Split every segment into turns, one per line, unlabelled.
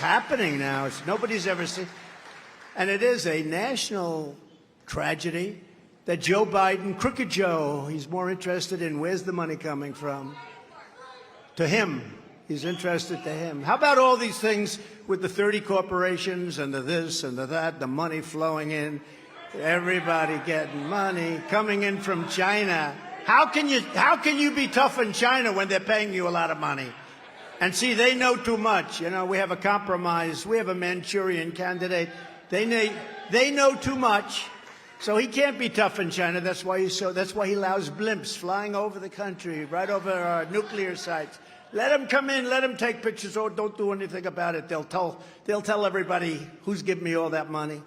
happening now. Nobody's ever seen. And it is a national tragedy that Joe Biden, Crooked Joe, he's more interested in where's the money coming from. To him. He's interested to him. How about all these things with the 30 corporations and the this and the that, the money flowing in, everybody getting money coming in from China. How can you be tough in China when they're paying you a lot of money? And see, they know too much. You know, we have a compromise. We have a Manchurian Candidate. They know too much. So he can't be tough in China. That's why he allows blimps flying over the country, right over our nuclear sites. Let them come in. Let them take pictures. Oh, don't do anything about it. They'll tell everybody who's giving me all that money.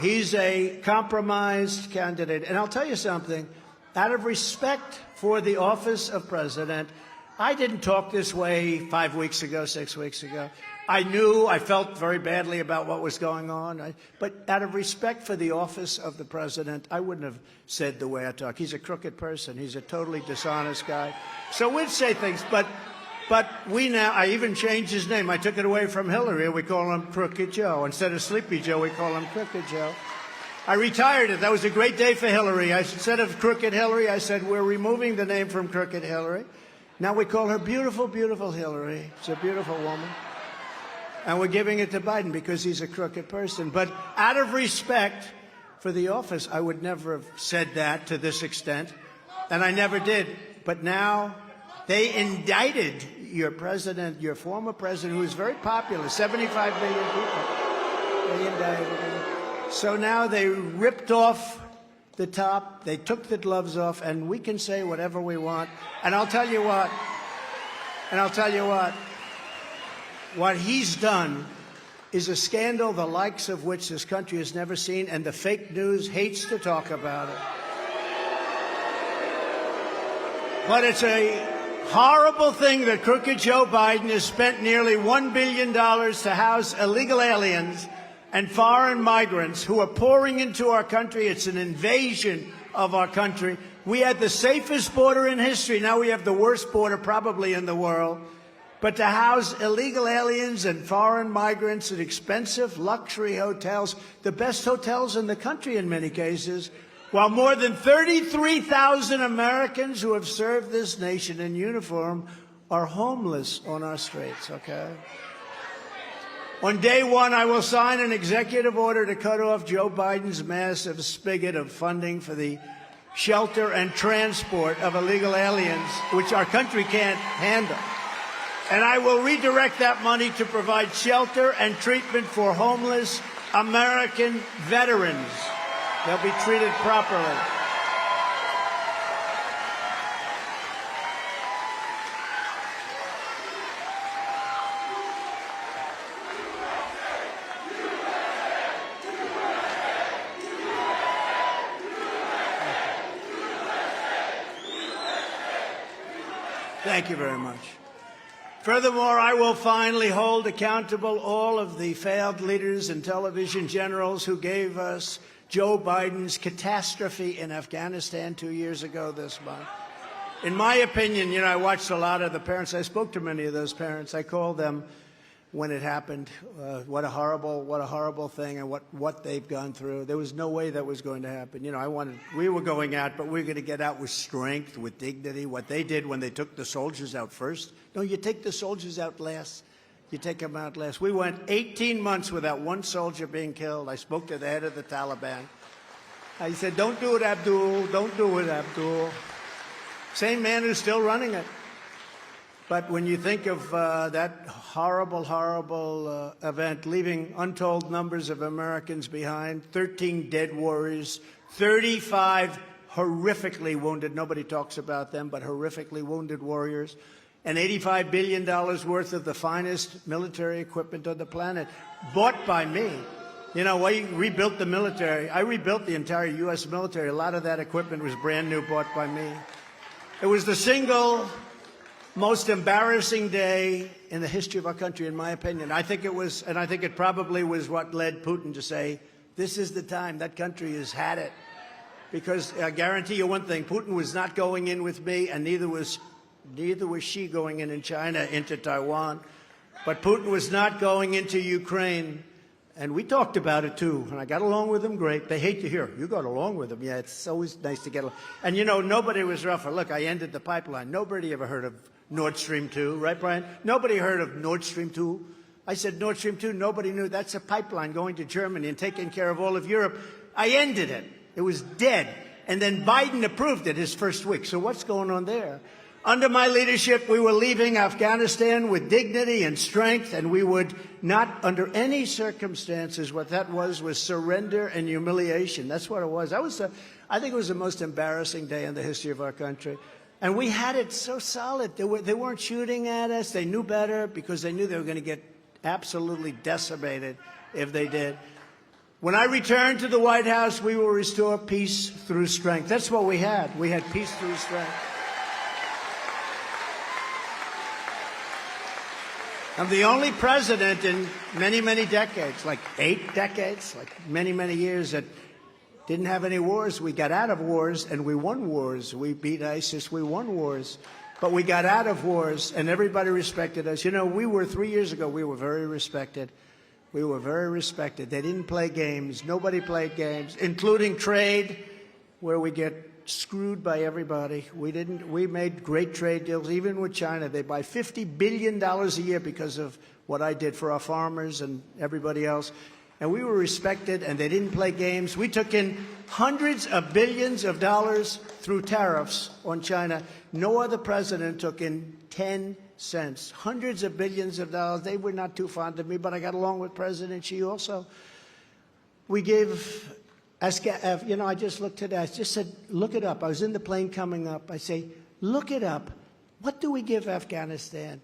He's a compromised candidate. And I'll tell you something. Out of respect for the office of president, I didn't talk this way 5 weeks ago, 6 weeks ago. I felt very badly about what was going on. But out of respect for the office of the president, I wouldn't have said the way I talk. He's a crooked person. He's a totally dishonest guy. So we'd say things, but I even changed his name. I took it away from Hillary. We call him Crooked Joe. Instead of Sleepy Joe, we call him Crooked Joe. I retired it. That was a great day for Hillary. Instead of Crooked Hillary, I said, we're removing the name from Crooked Hillary. Now we call her Beautiful, Beautiful Hillary. She's a beautiful woman. And we're giving it to Biden because he's a crooked person. But out of respect for the office, I would never have said that to this extent. And I never did. But now they indicted your president, your former president, who is very popular, 75 million people. They indicted him. So now they ripped off the top, they took the gloves off, and we can say whatever we want. And I'll tell you what, what he's done is a scandal the likes of which this country has never seen, and the fake news hates to talk about it. But it's a horrible thing that Crooked Joe Biden has spent nearly $1 billion to house illegal aliens and foreign migrants who are pouring into our country. It's an invasion of our country. We had the safest border in history. Now we have the worst border probably in the world. But to house illegal aliens and foreign migrants in expensive luxury hotels, the best hotels in the country in many cases, while more than 33,000 Americans who have served this nation in uniform are homeless on our streets, okay? On day one, I will sign an executive order to cut off Joe Biden's massive spigot of funding for the shelter and transport of illegal aliens, which our country can't handle. And I will redirect that money to provide shelter and treatment for homeless American veterans. They'll be treated properly. Thank you very much. Furthermore, I will finally hold accountable all of the failed leaders and television generals who gave us Joe Biden's catastrophe in Afghanistan 2 years ago this month. In my opinion, you know, I watched a lot of the parents. I spoke to many of those parents. I called them when it happened. What a horrible thing, and what they've gone through. There was no way that was going to happen. You know, we were going out, but we were going to get out with strength, with dignity. What they did when they took the soldiers out first. No, you take the soldiers out last. You take them out last. We went 18 months without one soldier being killed. I spoke to the head of the Taliban. I said, don't do it, Abdul. Don't do it, Abdul. Same man who's still running it. But when you think of that horrible event, leaving untold numbers of Americans behind, 13 dead warriors, 35 horrifically wounded, nobody talks about them, but horrifically wounded warriors, and $85 billion worth of the finest military equipment on the planet, bought by me. You know, we rebuilt the military. I rebuilt the entire U.S. military. A lot of that equipment was brand new, bought by me. It was the single most embarrassing day in the history of our country, in my opinion. I think it was, and I think it probably was what led Putin to say, this is the time. That country has had it. Because I guarantee you one thing, Putin was not going in with me, and neither was she going in China into Taiwan. But Putin was not going into Ukraine. And we talked about it, too. And I got along with them great. They hate to hear, you got along with them. Yeah, it's always nice to get along. And, you know, nobody was rougher. Look, I ended the pipeline. Nobody ever heard of Nord Stream 2, right, Brian? Nobody heard of Nord Stream 2. I said Nord Stream 2, nobody knew. That's a pipeline going to Germany and taking care of all of Europe. I ended it. It was dead. And then Biden approved it his first week. So what's going on there? Under my leadership, we were leaving Afghanistan with dignity and strength, and we would not, under any circumstances, what that was surrender and humiliation. That's what it was. I think it was the most embarrassing day in the history of our country. And we had it so solid. They weren't shooting at us. They knew better because they knew they were going to get absolutely decimated if they did. When I returned to the White House, we will restore peace through strength. That's what we had. We had peace through strength. I'm the only president in many, many decades, like 8 decades, like many, many years, that didn't have any wars. We got out of wars, and we won wars. We beat ISIS. We won wars. But we got out of wars, and everybody respected us. You know, 3 years ago, we were very respected. We were very respected. They didn't play games. Nobody played games, including trade, where we get screwed by everybody. We made great trade deals, even with China. They buy $50 billion a year because of what I did for our farmers and everybody else. And we were respected, and they didn't play games. We took in hundreds of billions of dollars through tariffs on China. No other president took in 10 cents. Hundreds of billions of dollars. They were not too fond of me, but I got along with President Xi also. We gave... You know, I just looked today. I just said, look it up. I was in the plane coming up. I say, look it up. What do we give Afghanistan?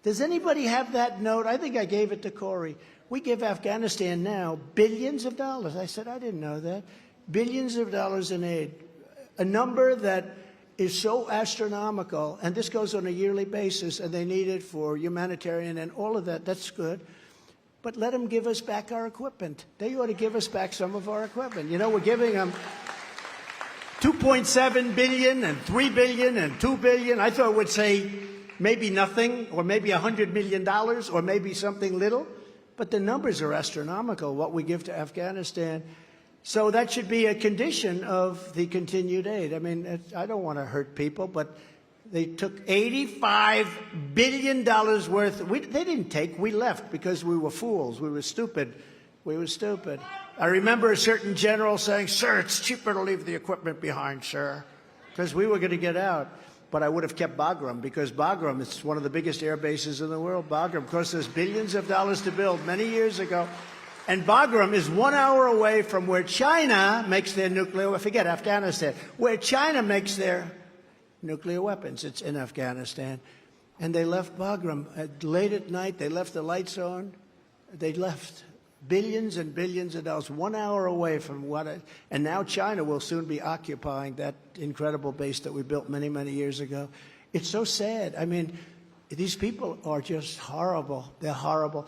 Does anybody have that note? I think I gave it to Corey. We give Afghanistan now billions of dollars. I said, I didn't know that. Billions of dollars in aid. A number that is so astronomical, and this goes on a yearly basis, and they need it for humanitarian and all of that. That's good. But let them give us back our equipment. They ought to give us back some of our equipment. You know, we're giving them $2.7 billion and $3 billion and $2 billion. I thought it would say maybe nothing, or maybe $100 million, or maybe something little. But the numbers are astronomical, what we give to Afghanistan. So that should be a condition of the continued aid. I mean, I don't want to hurt people, but they took $85 billion worth. They didn't take. We left because we were fools. We were stupid. We were stupid. I remember a certain general saying, sir, it's cheaper to leave the equipment behind, sir, because we were going to get out. But I would have kept Bagram, because Bagram is one of the biggest air bases in the world. Bagram cost us billions of dollars to build many years ago. And Bagram is 1 hour away from where China makes their nuclear, forget Afghanistan, where China makes their nuclear weapons. It's in Afghanistan. And they left Bagram. Late at night, they left the lights on. They left billions and billions of dollars, 1 hour away from and now China will soon be occupying that incredible base that we built many, many years ago. It's so sad. I mean, these people are just horrible. They're horrible.